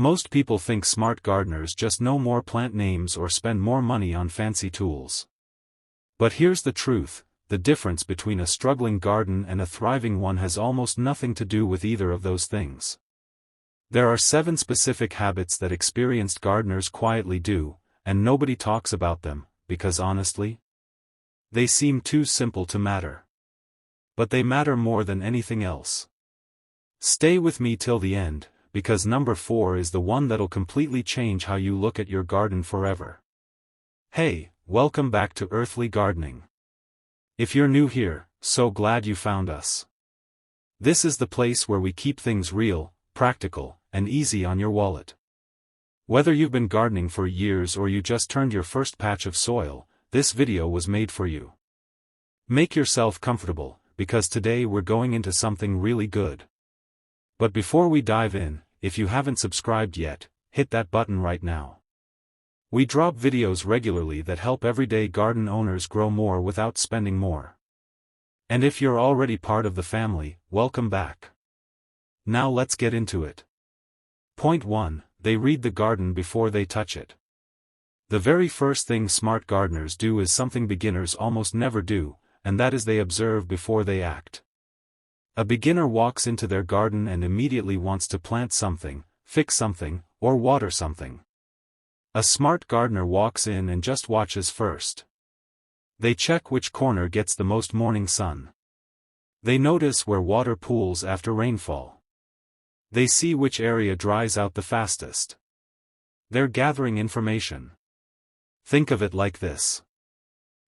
Most people think smart gardeners just know more plant names or spend more money on fancy tools. But here's the truth, the difference between a struggling garden and a thriving one has almost nothing to do with either of those things. There are 7 specific habits that experienced gardeners quietly do, and nobody talks about them, because honestly, they seem too simple to matter. But they matter more than anything else. Stay with me till the end, because number 4 is the one that'll completely change how you look at your garden forever. Hey, welcome back to Earthly Gardening. If you're new here, so glad you found us. This is the place where we keep things real, practical, and easy on your wallet. Whether you've been gardening for years or you just turned your first patch of soil, this video was made for you. Make yourself comfortable, because today we're going into something really good. But before we dive in, if you haven't subscribed yet, hit that button right now. We drop videos regularly that help everyday garden owners grow more without spending more. And if you're already part of the family, welcome back. Now let's get into it. Point 1. They read the garden before they touch it. The very first thing smart gardeners do is something beginners almost never do, and that is they observe before they act. A beginner walks into their garden and immediately wants to plant something, fix something, or water something. A smart gardener walks in and just watches first. They check which corner gets the most morning sun. They notice where water pools after rainfall. They see which area dries out the fastest. They're gathering information. Think of it like this.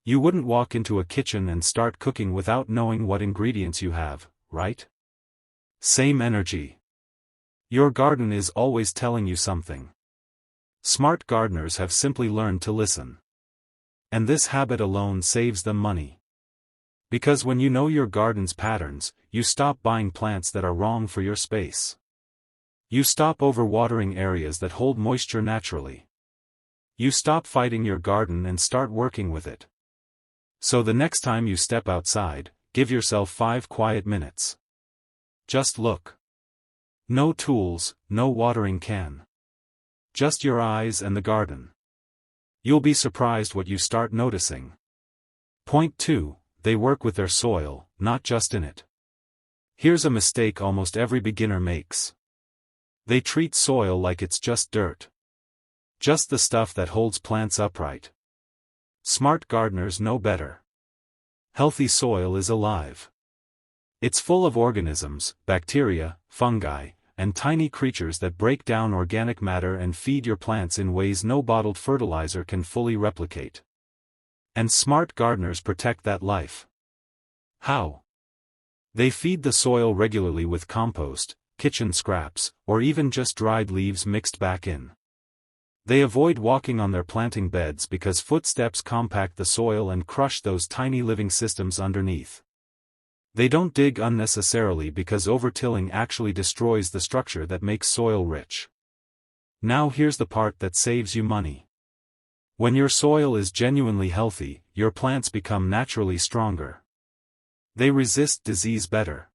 You wouldn't walk into a kitchen and start cooking without knowing what ingredients you have, right? Same energy. Your garden is always telling you something. Smart gardeners have simply learned to listen. And this habit alone saves them money. Because when you know your garden's patterns, you stop buying plants that are wrong for your space. You stop overwatering areas that hold moisture naturally. You stop fighting your garden and start working with it. So the next time you step outside, give yourself 5 quiet minutes. Just look. No tools, no watering can. Just your eyes and the garden. You'll be surprised what you start noticing. Point 2. They work with their soil, not just in it. Here's a mistake almost every beginner makes. They treat soil like it's just dirt. Just the stuff that holds plants upright. Smart gardeners know better. Healthy soil is alive. It's full of organisms, bacteria, fungi, and tiny creatures that break down organic matter and feed your plants in ways no bottled fertilizer can fully replicate. And smart gardeners protect that life. How? They feed the soil regularly with compost, kitchen scraps, or even just dried leaves mixed back in. They avoid walking on their planting beds because footsteps compact the soil and crush those tiny living systems underneath. They don't dig unnecessarily because overtilling actually destroys the structure that makes soil rich. Now here's the part that saves you money. When your soil is genuinely healthy, your plants become naturally stronger. They resist disease better.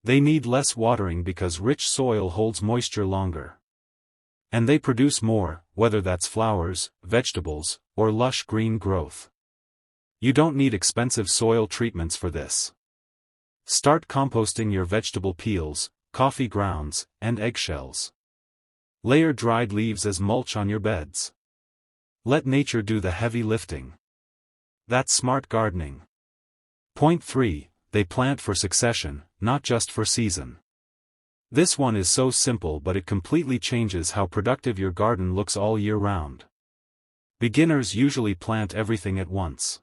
They need less watering because rich soil holds moisture longer. And they produce more, whether that's flowers, vegetables, or lush green growth. You don't need expensive soil treatments for this. Start composting your vegetable peels, coffee grounds, and eggshells. Layer dried leaves as mulch on your beds. Let nature do the heavy lifting. That's smart gardening. Point 3. They plant for succession, not just for season. This one is so simple but it completely changes how productive your garden looks all year round. Beginners usually plant everything at once.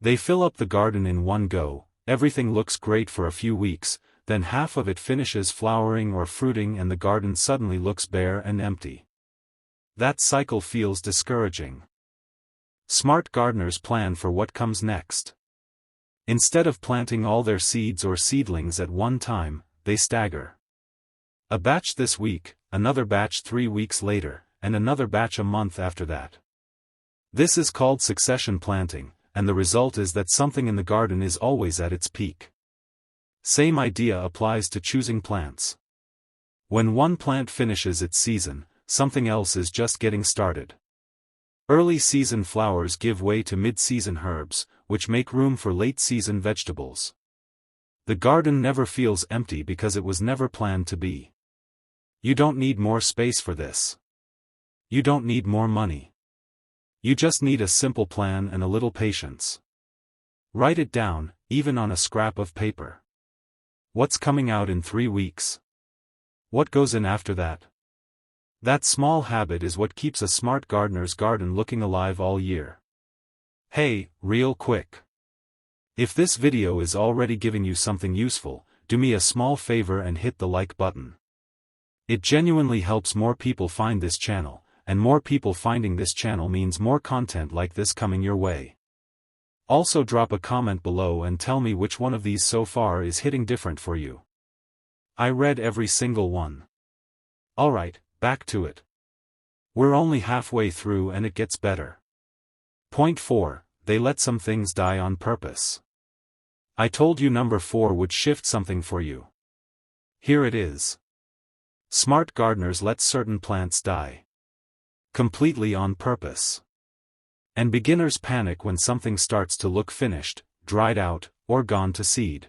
They fill up the garden in one go, everything looks great for a few weeks, then half of it finishes flowering or fruiting and the garden suddenly looks bare and empty. That cycle feels discouraging. Smart gardeners plan for what comes next. Instead of planting all their seeds or seedlings at one time, they stagger. A batch this week, another batch 3 weeks later, and another batch a month after that. This is called succession planting, and the result is that something in the garden is always at its peak. Same idea applies to choosing plants. When one plant finishes its season, something else is just getting started. Early season flowers give way to mid-season herbs, which make room for late-season vegetables. The garden never feels empty because it was never planned to be. You don't need more space for this. You don't need more money. You just need a simple plan and a little patience. Write it down, even on a scrap of paper. What's coming out in 3 weeks? What goes in after that? That small habit is what keeps a smart gardener's garden looking alive all year. Hey, real quick. If this video is already giving you something useful, do me a small favor and hit the like button. It genuinely helps more people find this channel, and more people finding this channel means more content like this coming your way. Also drop a comment below and tell me which one of these so far is hitting different for you. I read every single one. Alright, back to it. We're only halfway through and it gets better. Point 4, they let some things die on purpose. I told you number 4 would shift something for you. Here it is. Smart gardeners let certain plants die. Completely on purpose. And beginners panic when something starts to look finished, dried out, or gone to seed.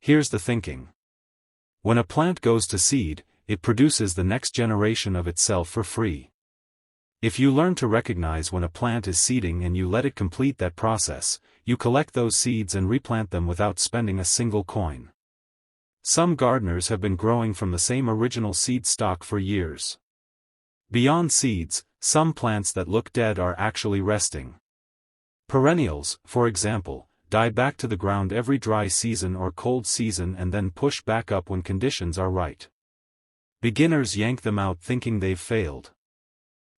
Here's the thinking. When a plant goes to seed, it produces the next generation of itself for free. If you learn to recognize when a plant is seeding and you let it complete that process, you collect those seeds and replant them without spending a single coin. Some gardeners have been growing from the same original seed stock for years. Beyond seeds, some plants that look dead are actually resting. Perennials, for example, die back to the ground every dry season or cold season and then push back up when conditions are right. Beginners yank them out thinking they've failed.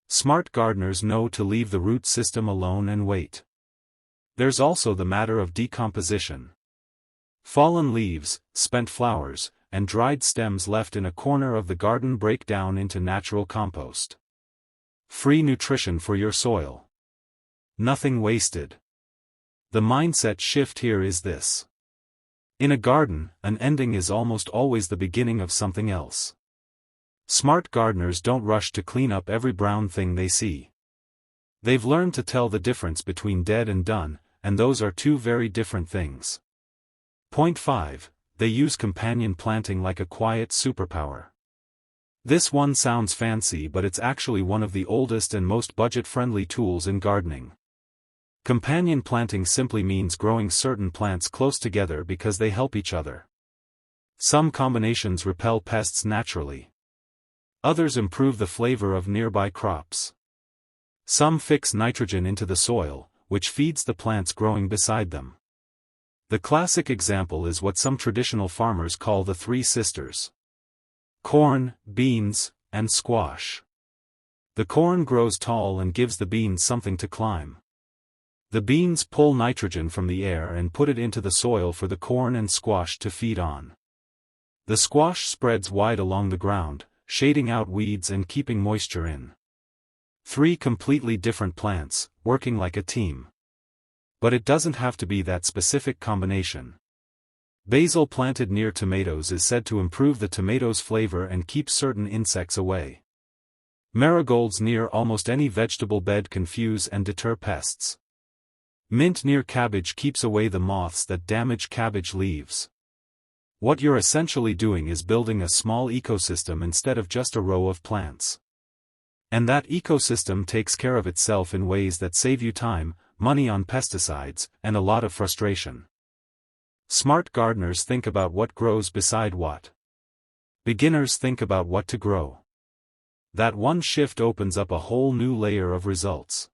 Smart gardeners know to leave the root system alone and wait. There's also the matter of decomposition. Fallen leaves, spent flowers, and dried stems left in a corner of the garden break down into natural compost. Free nutrition for your soil. Nothing wasted. The mindset shift here is this. In a garden, an ending is almost always the beginning of something else. Smart gardeners don't rush to clean up every brown thing they see. They've learned to tell the difference between dead and done, and those are two very different things. Point 5, they use companion planting like a quiet superpower. This one sounds fancy, but it's actually one of the oldest and most budget-friendly tools in gardening. Companion planting simply means growing certain plants close together because they help each other. Some combinations repel pests naturally. Others improve the flavor of nearby crops. Some fix nitrogen into the soil, which feeds the plants growing beside them. The classic example is what some traditional farmers call the three sisters. Corn, beans, and squash. The corn grows tall and gives the beans something to climb. The beans pull nitrogen from the air and put it into the soil for the corn and squash to feed on. The squash spreads wide along the ground, shading out weeds and keeping moisture in. 3 completely different plants, working like a team. But it doesn't have to be that specific combination. Basil planted near tomatoes is said to improve the tomato's flavor and keep certain insects away. Marigolds near almost any vegetable bed confuse and deter pests. Mint near cabbage keeps away the moths that damage cabbage leaves. What you're essentially doing is building a small ecosystem instead of just a row of plants. And that ecosystem takes care of itself in ways that save you time, money on pesticides, and a lot of frustration. Smart gardeners think about what grows beside what. Beginners think about what to grow. That one shift opens up a whole new layer of results.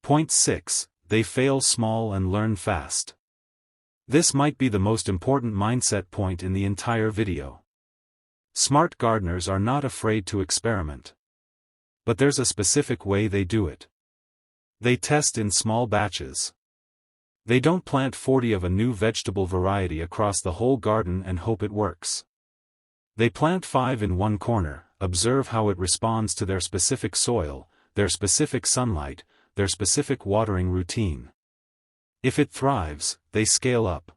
Point 6, they fail small and learn fast. This might be the most important mindset point in the entire video. Smart gardeners are not afraid to experiment. But there's a specific way they do it. They test in small batches. They don't plant 40 of a new vegetable variety across the whole garden and hope it works. They plant 5 in one corner, observe how it responds to their specific soil, their specific sunlight, their specific watering routine. If it thrives, they scale up.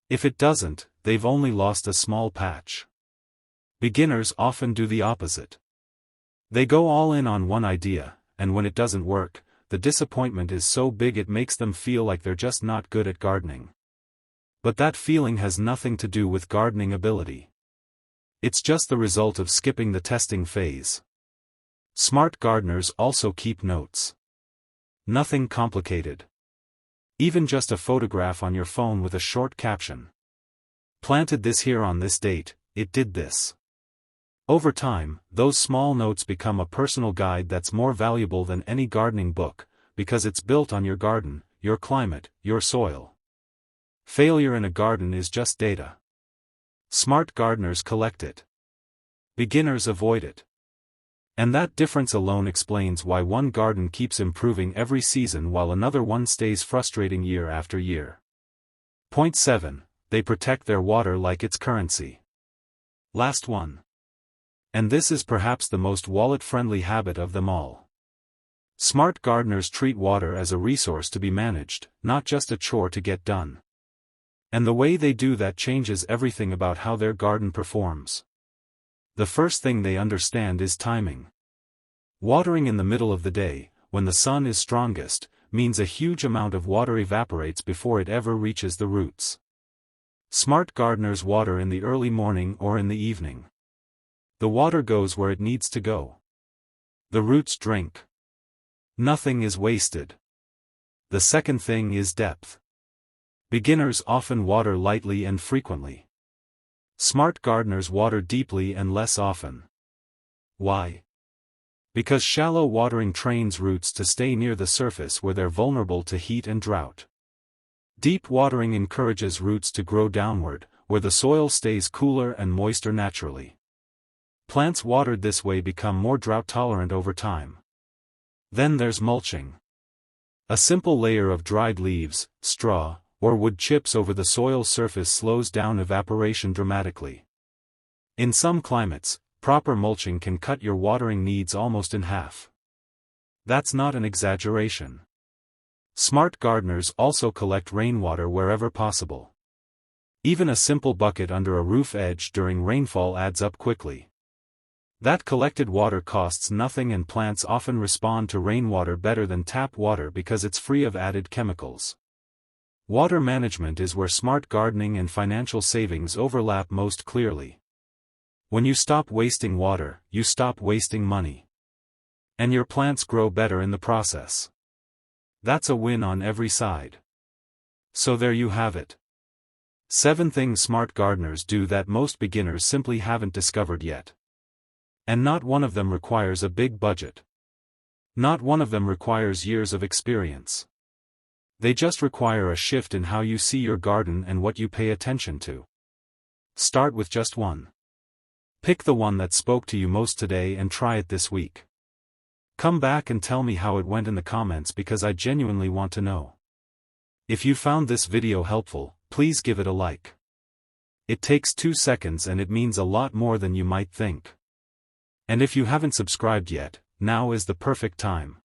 If it doesn't, they've only lost a small patch. Beginners often do the opposite. They go all in on one idea, and when it doesn't work, the disappointment is so big it makes them feel like they're just not good at gardening. But that feeling has nothing to do with gardening ability. It's just the result of skipping the testing phase. Smart gardeners also keep notes. Nothing complicated. Even just a photograph on your phone with a short caption. Planted this here on this date, it did this. Over time, those small notes become a personal guide that's more valuable than any gardening book, because it's built on your garden, your climate, your soil. Failure in a garden is just data. Smart gardeners collect it. Beginners avoid it. And that difference alone explains why one garden keeps improving every season while another one stays frustrating year after year. Point 7. They protect their water like it's currency. Last one. And this is perhaps the most wallet-friendly habit of them all. Smart gardeners treat water as a resource to be managed, not just a chore to get done. And the way they do that changes everything about how their garden performs. The first thing they understand is timing. Watering in the middle of the day, when the sun is strongest, means a huge amount of water evaporates before it ever reaches the roots. Smart gardeners water in the early morning or in the evening. The water goes where it needs to go. The roots drink. Nothing is wasted. The second thing is depth. Beginners often water lightly and frequently. Smart gardeners water deeply and less often. Why? Because shallow watering trains roots to stay near the surface where they're vulnerable to heat and drought. Deep watering encourages roots to grow downward, where the soil stays cooler and moister naturally. Plants watered this way become more drought-tolerant over time. Then there's mulching. A simple layer of dried leaves, straw, or wood chips over the soil surface slows down evaporation dramatically. In some climates, proper mulching can cut your watering needs almost in half. That's not an exaggeration. Smart gardeners also collect rainwater wherever possible. Even a simple bucket under a roof edge during rainfall adds up quickly. That collected water costs nothing and plants often respond to rainwater better than tap water because it's free of added chemicals. Water management is where smart gardening and financial savings overlap most clearly. When you stop wasting water, you stop wasting money. And your plants grow better in the process. That's a win on every side. So there you have it. 7 things smart gardeners do that most beginners simply haven't discovered yet. And not one of them requires a big budget. Not one of them requires years of experience. They just require a shift in how you see your garden and what you pay attention to. Start with just one. Pick the one that spoke to you most today and try it this week. Come back and tell me how it went in the comments because I genuinely want to know. If you found this video helpful, please give it a like. It takes 2 seconds and it means a lot more than you might think. And if you haven't subscribed yet, now is the perfect time.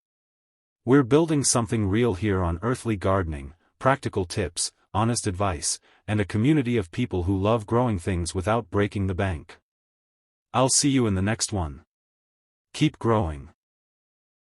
We're building something real here on Earthly Gardening, practical tips, honest advice, and a community of people who love growing things without breaking the bank. I'll see you in the next one. Keep growing.